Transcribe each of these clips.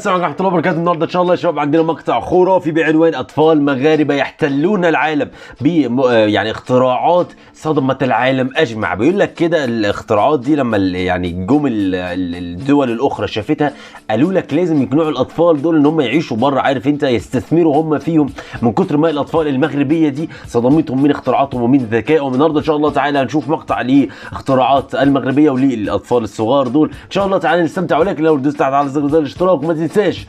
السلام عليكم ورحمة الله وبركاته. النهارده ان شاء الله يا شباب عندنا مقطع خرافي بعنوان اطفال مغاربه يحتلون العالم ب يعني اختراعات صدمت العالم اجمع. بيقول لك كده الاختراعات دي لما يعني جم الدول الاخرى شافتها قالوا لك لازم يقنعوا الاطفال دول ان هم يعيشوا بره، عارف انت، يستثمروا هم فيهم من كتر ما الاطفال المغربيه دي صدمتهم من اختراعاتهم ومن ذكائهم. النهارده ان شاء الله تعالى هنشوف مقطع لاختراعات المغربيه وللاطفال الصغار دول ان شاء الله تعالى نستمتع. ولكن لو دوست على زر الاشتراك وما تنساش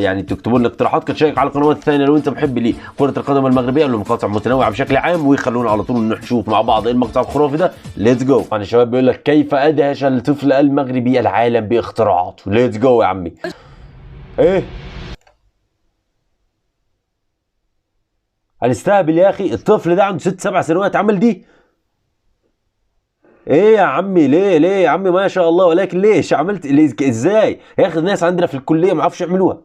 يعني تكتبوا لنا اقتراحات، تشارك على القنوات الثانيه لو انت محب لكره القدم المغربيه له مقاطع متنوعه بشكل عام، ويخلونا على طول نشوف مع بعض ايه المقطع الخرافي ده. ليتس جو. يعني الشباب بيقول لك كيف ادهش الطفل المغربي العالم باختراعاته. ليتس جو يا عمي. ايه هنستهبل يا اخي؟ الطفل ده عنده 6 7 سنوات عمل دي؟ ايه يا عمي؟ ليه يا عمي؟ ما شاء الله، ولكن ليش عملت ازاي يا اخي؟ الناس عندنا في الكليه ما عرفش يعملوها.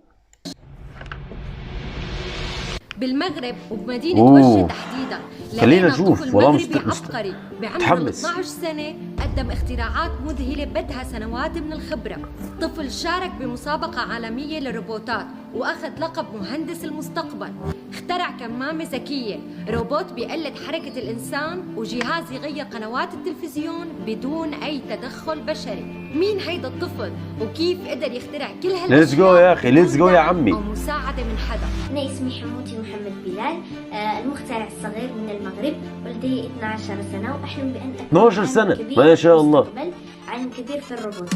بالمغرب وبمدينة وجه تحديدا خلينا نشوف. والله عبقري بعمر 12 سنة قدم اختراعات مذهلة بدها سنوات من الخبرة. طفل شارك بمسابقة عالمية للروبوتات وأخذ لقب مهندس المستقبل. اخترع كمامة ذكية، روبوت بيقلد حركة الإنسان، وجهاز يغير قنوات التلفزيون بدون أي تدخل بشري. مين هيدا الطفل وكيف قدر يخترع كل هالأشياء؟ ليتس جو يا أخي، ليتس جو يا عمي. أو مساعدة من حدا. أنا اسمي حموتي محمد بلال، المخترع الصغير من المغرب، ولدي 12 سنة وأحلم بأن أكون 12 سنة ما شاء الله، علم كبير في الروبوتات.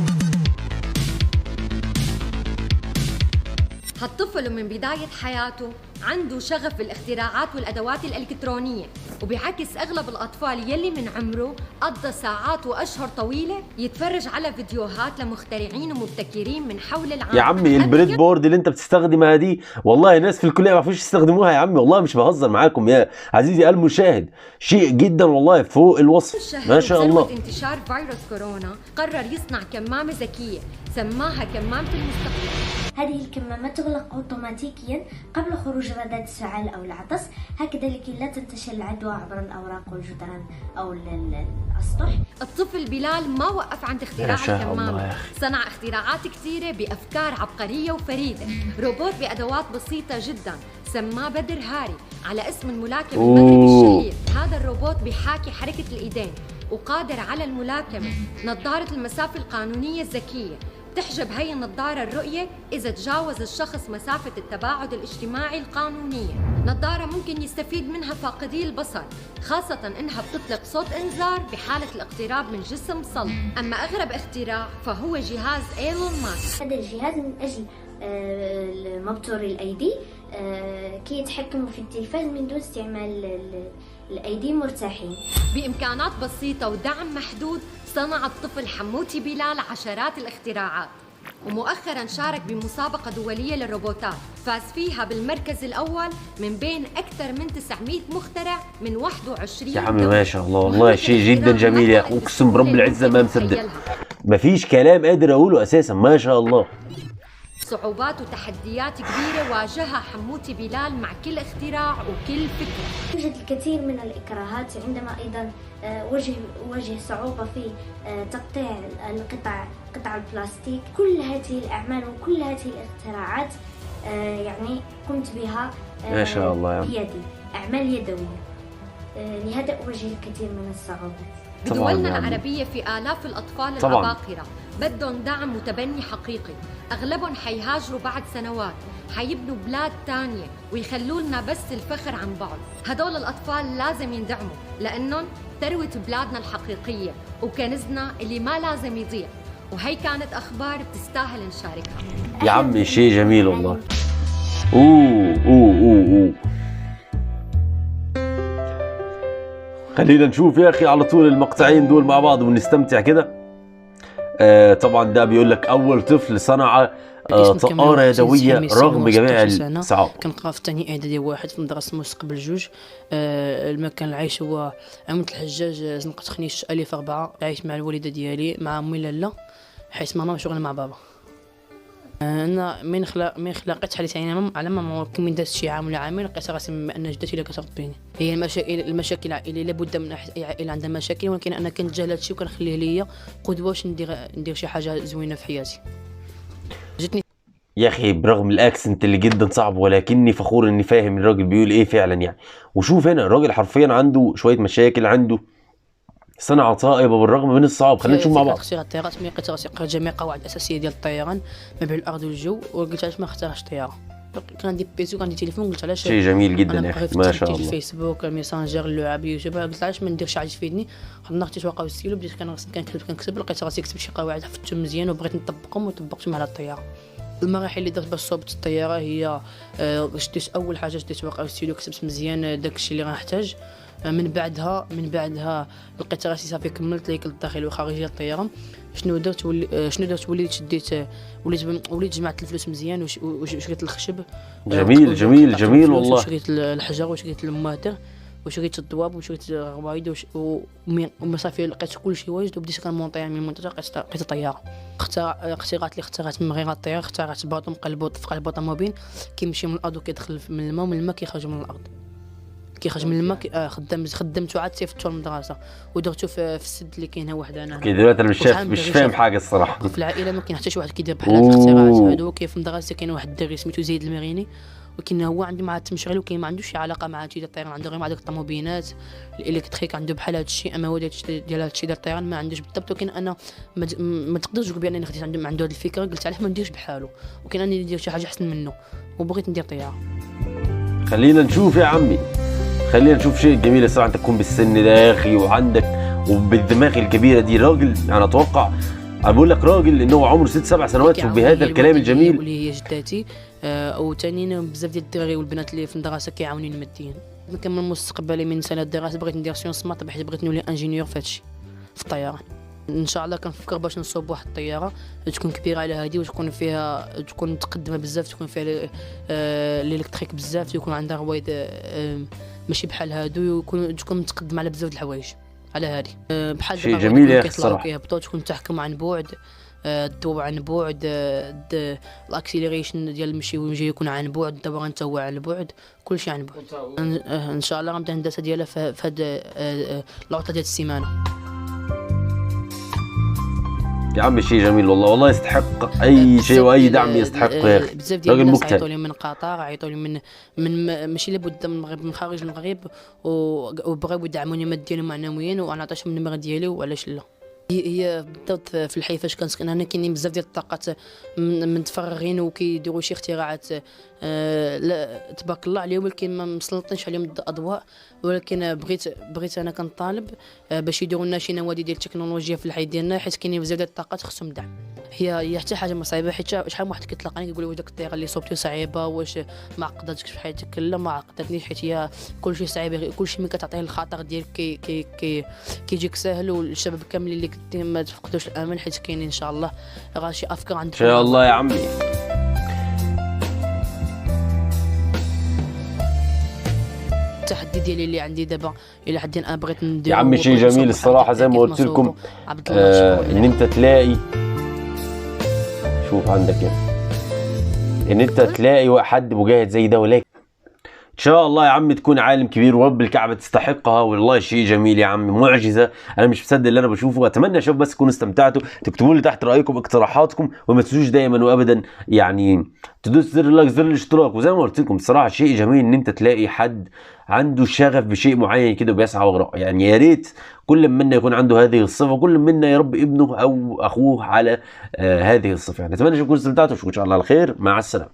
هالطفل من بداية حياته عنده شغف بالاختراعات والأدوات الإلكترونية، وبعكس أغلب الأطفال يلي من عمره قضى ساعات وأشهر طويلة يتفرج على فيديوهات لمخترعين ومبتكرين من حول العالم. يا عمي البريد بورد اللي انت بتستخدمها دي والله ناس في الكلية ما عرفوش يستخدموها يا عمي، والله مش بهزر معاكم يا عزيزي المشاهد، شيء جدا والله فوق الوصف ما شاء الله. انتشار فيروس كورونا قرر يصنع كمامة ذكية سماها كمامة المستقبل. هذه الكمامة تغلق أوتوماتيكيا قبل خروج رذاذ السعال أو العطس، هكذا لكي لا تنتشر العدوى عبر الأوراق والجدران أو الأسطح. الطفل بلال ما وقف عند اختراع الكمامة، صنع اختراعات كثيرة بأفكار عبقرية وفريدة. روبوت بأدوات بسيطة جدا سماه بدر هاري على اسم الملاكم المغربي الشهير. هذا الروبوت بيحاكي حركة الإيدين وقادر على الملاكمة. نظارة المسافة القانونية الذكية تحجب هي النظارة الرؤية إذا تجاوز الشخص مسافة التباعد الاجتماعي القانونية. نظارة ممكن يستفيد منها فاقدي البصر، خاصة إنها بتطلق صوت إنذار بحالة الاقتراب من جسم صلب. أما أغرب اختراع فهو جهاز إيلون ماسك. هذا الجهاز من أجل مبتور الأيدي كي يتحكموا في التلفاز من دون استعمال الأيدي مرتاحين. بإمكانات بسيطة ودعم محدود صنع الطفل حموتي بلال عشرات الاختراعات، ومؤخرا شارك بمسابقة دولية للروبوتات فاز فيها بالمركز الأول من بين أكثر من 900 مخترع من 21 يا عمي ما شاء الله، والله شيء جدا جميل يا أخي، أقسم برب العزة ما مصدق، مفيش كلام قادر أقوله أساسا ما شاء الله. صعوبات وتحديات كبيرة واجهها حموتي بلال مع كل اختراع وكل فكرة. يوجد الكثير من الإكراهات، عندما أيضا وجه صعوبة في تقطيع قطع البلاستيك. كل هذه الأعمال وكل هذه الاختراعات يعني قمت بها ما شاء الله بيدي، أعمال يدوية، لهذا أواجه الكثير من الصعوبات. بدولنا العربية في آلاف الأطفال العباقرة بدهم دعم وتبني حقيقي. أغلبهم حيهاجروا بعد سنوات، حيبنوا بلاد تانية ويخلوا لنا بس الفخر عن بعض. هدول الأطفال لازم يندعموا لأنهم ثروة بلادنا الحقيقية وكنزنا اللي ما لازم يضيع. وهي كانت أخبار بتستاهل نشاركها. يا عمي شيء جميل والله. أوه. خلينا نشوف يا أخي على طول المقطعين دول مع بعض ونستمتع كده. طبعا ده بيقول لك أول طفل صنع طائرة يدوية رغم جميع الصعاب. كنقرا في ثاني إعدادي واحد في مدرسة مستقبل 2. المكان العيش هو عمود الحجاج، زنقة خنيش ألف 4. عايش مع الوالدة ديالي مع أمي لالا، حيث ماما شغل مع بابا. انا من خلقت حديث على ماما كمن داز شي عام ولا عامين لقيت راسي ان جدتي اللي كتربيني. هي المشاكل العائليه لابد من عائله عندها مشاكل، ولكن انا كنتجاهل هادشي وكنخليه ليا قدوه باش ندير شي حاجه زوينه في حياتي. جتني يا اخي برغم الاكسنت اللي جدا صعب، ولكني فخور اني فاهم الراجل بيقول ايه فعلا يعني. وشوف هنا الراجل حرفيا عنده شويه مشاكل، عنده صنعة صائبة بالرغم من الصعاب. خلينا نشوف مع بعض. اختيار الطيارات ملي لقيت راسي قريت جميع القواعد الاساسيه ديال الطيران ما بين الارض والجو، وقلت علاش ما نختارش الطياره. كان عندي بيسي وكان عندي تليفون، قلت علاش شيء جميل جدا انا يا اخي، بغيت ما شاء الله. الفيسبوك الميسنجر اللعب يوتيوب، قلت علاش ما نديرش حاجه تفيدني. خديت ورقه والستيلو بديت كنكتب لقيت راسي كتبت شي قواعد حفظتهم مزيان وبغيت نطبقهم وطبقتهم على الطياره. المراحل اللي درت باش صوبت الطياره هي شديت اول حاجه، شديت ورقه والستيلو كتبت مزيان داكشي اللي غنحتاج. من بعدها لقيت راسي صافي كملت الهيكل الداخلي والخارجي الطياره. شنو درت وليت شديت وليت جمعت الفلوس مزيان وشريت الخشب. جميل والله. شريت الحجر وشريت الماتر وشريت الضواب وشريت الغوايد ومن صافي لقيت كلشي واجد وبديت كنمونطي من المونتاج. لقيت الطياره. اختيارات اللي اختارت من غير الطياره، اختارت باطو مقلب طفق على البوطوموبيل كيمشي من الارض وكيدخل من الماء ومن الماء كيخرج من الارض. كيخرج من الماء. خدمته عاد صيفطته للمدرسه ودرتو في السد اللي كاين واحد انا. كي دلوقتي انا مش فاهم حاجه الصراحه. في العائله ما كاين حتى شي واحد كيدير بحال هاد الاختراعات هادو. كاين في المدرسه كاين واحد الدري سميتو زيد المغيني، ولكن هو عنده مع التمشغيل وكاين ما عندوش شي علاقه مع تيدير الطيران، عنده غير مع داك الطوموبيلات الالكتريك، عنده بحال هاد الشيء. اما هو ديال هاد الشيء ديال الطيران ما عندوش بالضبط. ولكن انا ما تقدرش تقول بان انا خديت عنده هاد الفكره، قلت علاش ما نديرش بحالو، وكاين اني ندير شي حاجه احسن منه وبغيت ندير طياره. خلينا نشوف يا عمي، خلينا نشوف شيء جميل الصراحه. انت تكون بالسن ده يا اخي وعندك وبالدماغ الكبيره دي، راجل انا اتوقع، انا بقول لك راجل انه عمره 6-7 سنوات وبهذا الكلام الجميل. واللي هي جداتي وثاني بزاف ديال الدراري والبنات اللي في المدرسه كيعاونوني ماديا. كنكمل مستقبلي من سنه الدراسه بغيت ندير سيونس مات، بحيث بغيت نولي انجينيور في هادشي في الطيران. ان شاء الله كنفكر باش نصوب واحد الطياره تكون كبيره على هذه وتكون فيها تكون متقدمه بزاف، تكون فيها الالكتريك بزاف، يكون عندها رواد ماشي بحال هادو، تكون متقدمه على بزاف د الحوايج على هذه. بحال شيء جميل يا اخي الصراحه. كيهبطوا تكون تحكم عن بعد، الضوء عن بعد، الاكسيلريشن ديال المشي والجاي يكون عن بعد، الدوران تا هو عن بعد، كلشي عن بعد. ان شاء الله غنبدا الهندسه ديالها في هاد العطله ديال السيمانه. يا عم شيء جميل والله، والله يستحق اي شيء واي دعم يستحق يا اخي. بزاف ديال الناس عيطوا لي من قطر، عيطوا لي من ماشي لابد من المغرب، من خارج المغرب، وبغاو يدعموني ماديا ومعنويا، وانا عطيتهم النمره ديالي وعلاش لا. هي بالضبط في الحي فاش كنسكن انا كاينين بزاف ديال الطاقات متفرغين وكيديروا شي اختراعات لا تبارك الله عليهم، ولكن ما مسلطينش عليهم الضوء. ولكن بغيت انا كنطالب باش يديروا لنا شي نوادي ديال التكنولوجيا في الحي ديالنا، حيت كاينين بزاف ديال الطاقات خصهم دعم. هي حتى حاجه ما صعيبه، حيت شحال من واحد كيتلاقاني كيقول لي واش داك الطريقه اللي صوبتي صعيبه، واش ما عقدتكش في حياتك؟ لا ما عقدتنيش، حيت هي كلشي صعيب، كلشي ملي كتعطيه الخاطر ديالك كيجيك ساهل. والشباب كاملين اللي كنتي ما تفقدوش الامل، حيت كاينين ان شاء الله راه شي افكار عندكم ان شاء الله يا عمي. التحدي ديالي اللي عندي دابا الى حد انا بغيت ندير يا عمي شيء جميل الصراحه، زي ما قلت لكم ان انت تلاقي، شوف عندك ان انت تلاقي حد مجاهد زي ده، ولكن ان شاء الله يا عم تكون عالم كبير ورب الكعبه تستحقها. والله شيء جميل يا عم، معجزه، انا مش مصدق اللي انا بشوفه. اتمنى يا شباب بس تكونوا استمتعتوا، تكتبوا لي تحت رايكم اقتراحاتكم، وما تنسوش دايما وابدا يعني تدوس زر اللايك زر الاشتراك. وزي ما قلت لكم بصراحه شيء جميل ان انت تلاقي حد عنده شغف بشيء معين كده وبيسعى وراء. يعني يا ريت كل منا يكون عنده هذه الصفه، كل منا يربي ابنه او اخوه على هذه الصفه. يعني اتمنى تكونوا استمتعتوا، واشوفكم ان شاء الله على خير، مع السلامه.